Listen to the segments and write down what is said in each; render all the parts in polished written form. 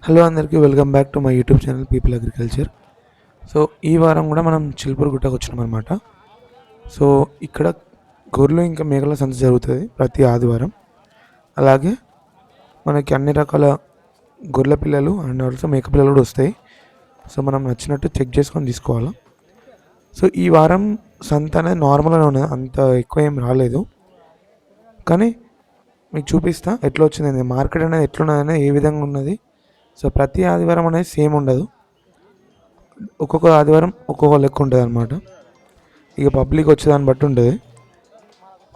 Hello అందరికీ welcome back to my YouTube channel people agriculture. So ఈ వారం కూడా మనం చిలుపూరు గుట్టకు వచ్చినాం అనమాట. సో ఇక్కడ గొర్రెలు ఇంకా మేకల సంత జరుగుతుంది ప్రతి ఆదివారం. అలాగే మనకి అన్ని రకాల గొర్రెల పిల్లలు అండ్ ఆల్సో మేక పిల్లలు కూడా వస్తాయి. సో మనం నచ్చినట్టు చెక్ చేసుకొని తీసుకోవాలి. సో ఈ వారం సంత అనేది నార్మల్గానే ఉన్నది, అంత ఎక్కువ ఏం రాలేదు. కానీ మీకు చూపిస్తా ఎట్లా వచ్చింది, మార్కెట్ అనేది ఎట్లున్నది అనేది, ఏ విధంగా ఉన్నది. సో ప్రతి ఆదివారం అనేది సేమ్ ఉండదు, ఒక్కొక్క ఆదివారం ఒక్కొక్క లెక్క ఉంటుంది అనమాట. ఇక పబ్లిక్ వచ్చేదాన్ని బట్టి ఉంటుంది.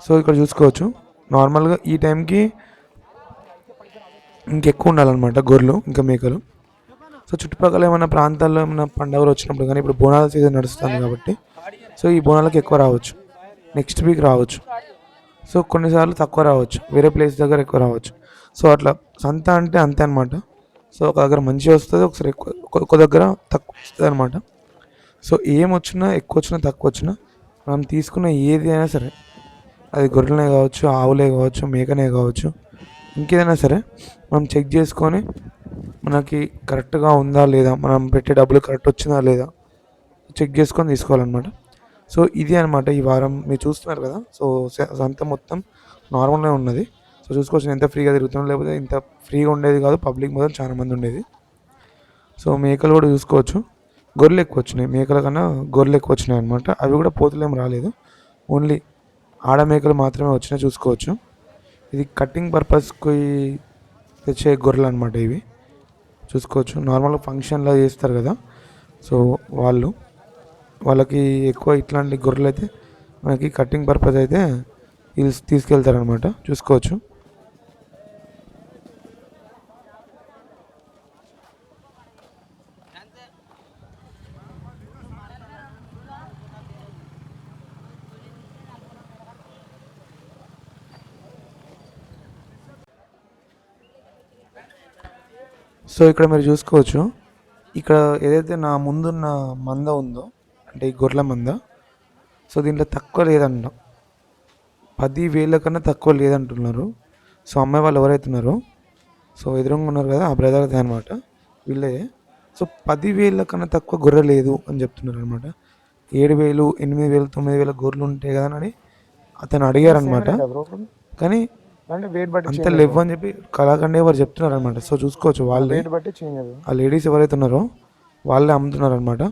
సో ఇక్కడ చూసుకోవచ్చు, నార్మల్గా ఈ టైంకి ఇంకెక్కువ ఉండాలన్నమాట గొర్రెలు ఇంకా మేకలు. సో చుట్టుపక్కల ఏమైనా ప్రాంతాల్లో ఏమైనా పండుగలు వచ్చినప్పుడు, కానీ ఇప్పుడు బోనాల సీజన్ నడుస్తుంది కాబట్టి సో ఈ బోనాలకు ఎక్కువ రావచ్చు, నెక్స్ట్ వీక్ రావచ్చు. సో కొన్నిసార్లు తక్కువ రావచ్చు, వేరే ప్లేస్ దగ్గర ఎక్కువ రావచ్చు. సో అట్లా సంత అంటే అంతే అనమాట. సో ఒక దగ్గర మంచిగా వస్తుంది, ఒకసారి ఒక్క దగ్గర తక్కువ వస్తుంది అనమాట. సో ఏం వచ్చినా, ఎక్కువ వచ్చినా తక్కువ వచ్చినా, మనం తీసుకున్న ఏది అయినా సరే, అది గొర్రెలనే కావచ్చు, ఆవులే కావచ్చు, మేకనే కావచ్చు, ఇంకేదైనా సరే మనం చెక్ చేసుకొని మనకి కరెక్ట్గా ఉందా లేదా, మనం పెట్టే డబ్బులు కరెక్ట్ వచ్చిందా లేదా చెక్ చేసుకొని తీసుకోవాలన్నమాట. సో ఇది అనమాట ఈ వారం మీరు చూస్తున్నారు కదా. సో సంత మొత్తం నార్మల్గా ఉన్నది. సో చూసుకోవచ్చు ఎంత ఫ్రీగా తిరుగుతున్నాం, లేకపోతే ఇంత ఫ్రీగా ఉండేది కాదు, పబ్లిక్ మొత్తం చాలా మంది ఉండేది. సో మేకలు కూడా చూసుకోవచ్చు, గొర్రెలు ఎక్కువ వచ్చినాయి, మేకల కన్నా గొర్రెలు ఎక్కువ వచ్చినాయి అనమాట. అవి కూడా పోతులేం రాలేదు, ఓన్లీ ఆడ మేకలు మాత్రమే వచ్చినాయి. చూసుకోవచ్చు, ఇది కటింగ్ పర్పస్కి తెచ్చే గొర్రెలు అనమాట ఇవి. చూసుకోవచ్చు, నార్మల్గా ఫంక్షన్లో చేస్తారు కదా, సో వాళ్ళకి ఎక్కువ ఇట్లాంటి గొర్రెలు అయితే మనకి కటింగ్ పర్పస్ అయితే తీసుకెళ్తారనమాట. చూసుకోవచ్చు, సో ఇక్కడ మీరు చూసుకోవచ్చు, ఇక్కడ ఏదైతే నా ముందున్న మంద ఉందో, అంటే ఈ గొర్రెల మంద, సో దీంట్లో తక్కువ లేదంట, 10,000 కన్నా తక్కువ లేదంటున్నారు. సో అమ్మాయి వాళ్ళు ఎవరైతున్నారో, సో ఎదురుగా ఉన్నారు కదా, ఆ బ్రదర్దే అనమాట, వీళ్ళే. సో 10,000 కన్నా తక్కువ గొర్రె లేదు అని చెప్తున్నారు అనమాట. 7,000, 8,000, 9,000 గొర్రెలు ఉంటాయి కదా అని అతను అడిగారనమాట. కానీ అంత లేవు అని చెప్పి కళాఖండే వారు చెప్తున్నారు అనమాట. సో చూసుకోవచ్చు, వాళ్ళే ఆ లేడీస్ ఎవరైతే ఉన్నారో వాళ్ళే అమ్ముతున్నారు అనమాట.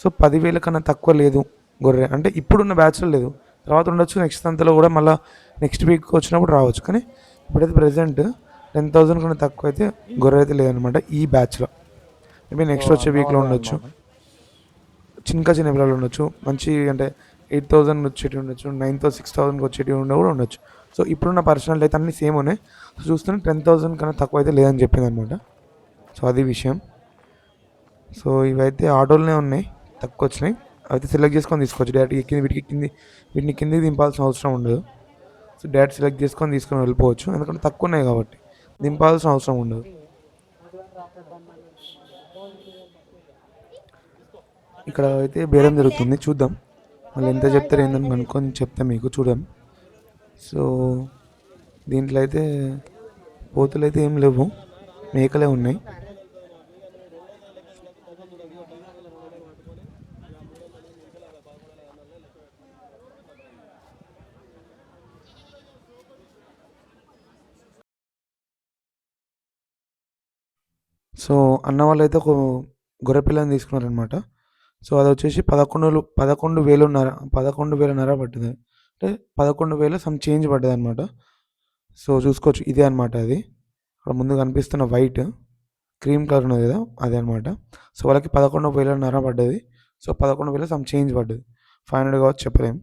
సో 10,000 కన్నా తక్కువ లేదు గొర్రె, అంటే ఇప్పుడున్న బ్యాచ్లో లేదు, తర్వాత ఉండొచ్చు, నెక్స్ట్ అంతలో కూడా మళ్ళీ నెక్స్ట్ వీక్ వచ్చినప్పుడు రావచ్చు. కానీ ఇప్పుడైతే ప్రజెంట్ 10,000 కన్నా తక్కువ అయితే గొర్రె అయితే లేదనమాట ఈ బ్యాచ్లో. మేబీ నెక్స్ట్ వచ్చే వీక్లో ఉండొచ్చు, చిన్న పిల్లలు ఉండొచ్చు, మంచి అంటే 8,000 వచ్చేటి ఉండొచ్చు, 9,000, 6,000 వచ్చేటి కూడా ఉండొచ్చు. సో ఇప్పుడున్న పర్సనల్ అయితే అన్నీ సేమ్ ఉన్నాయి. సో చూస్తున్నా 10,000 కన్నా తక్కువ అయితే లేదని చెప్పింది అనమాట. సో అది విషయం. సో ఇవైతే ఆటోలోనే ఉన్నాయి, తక్కువ వచ్చినాయి, అయితే సెలెక్ట్ చేసుకొని తీసుకోవచ్చు. డైరెక్ట్ వీటిని కిందికి దింపాల్సిన అవసరం ఉండదు. సో డైరెక్ట్ సెలెక్ట్ చేసుకొని తీసుకొని వెళ్ళిపోవచ్చు, ఎందుకంటే తక్కువ ఉన్నాయి కాబట్టి దింపాల్సిన అవసరం ఉండదు. ఇక్కడ అయితే బేరం జరుగుతుంది, చూద్దాం వాళ్ళు ఎంత చెప్తారు ఏందని కనుక్కొని చెప్తా మీకు, చూద్దాం. సో దీంట్లో అయితే పోతులు అయితే ఏం లేవు, మేకలే ఉన్నాయి. సో అన్న వాళ్ళు అయితే ఒక గొర్రె పిల్లని తీసుకున్నారనమాట. సో అది వచ్చేసి 11,500 పడ్డది, అంటే 11,000 సమ్ చేంజ్ పడ్డది అనమాట. సో చూసుకోవచ్చు, ఇదే అనమాట అది, అక్కడ ముందు కనిపిస్తున్న వైట్ క్రీమ్ కలర్ ఉన్నది కదా, అదే అనమాట. సో వాళ్ళకి 11,500 పడ్డది. సో 11,000 సమ్ చేంజ్ పడ్డది, 500 కావచ్చు చెప్పలేం.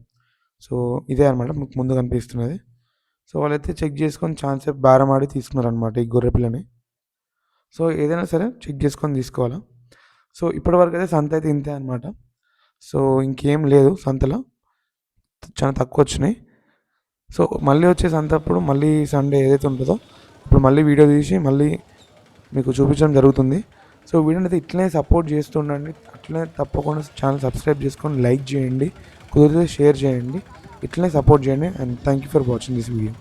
సో ఇదే అనమాట మీకు ముందు కనిపిస్తున్నది. సో వాళ్ళైతే చెక్ చేసుకొని ఛాన్సేపు బేరం ఆడి తీసుకున్నారనమాట ఈ గొర్రె పిల్లని. సో ఏదైనా సరే చెక్ చేసుకొని తీసుకోవాలా. సో ఇప్పటివరకు అయితే సంత అయితే ఇంతే అనమాట. సో ఇంకేం లేదు సంతలో, చాలా తక్కువ వచ్చినాయి. సో మళ్ళీ వచ్చే సంత అప్పుడు మళ్ళీ సండే ఏదైతే ఉంటుందో ఇప్పుడు మళ్ళీ వీడియో తీసి మళ్ళీ మీకు చూపించడం జరుగుతుంది. సో వీడియోని అయితే ఇట్లనే సపోర్ట్ చేస్తూ ఉండండి, అట్లనే తప్పకుండా ఛానల్ సబ్స్క్రైబ్ చేసుకొని లైక్ చేయండి, కుదిరితే షేర్ చేయండి, ఇట్లనే సపోర్ట్ చేయండి. And thank you for watching this video.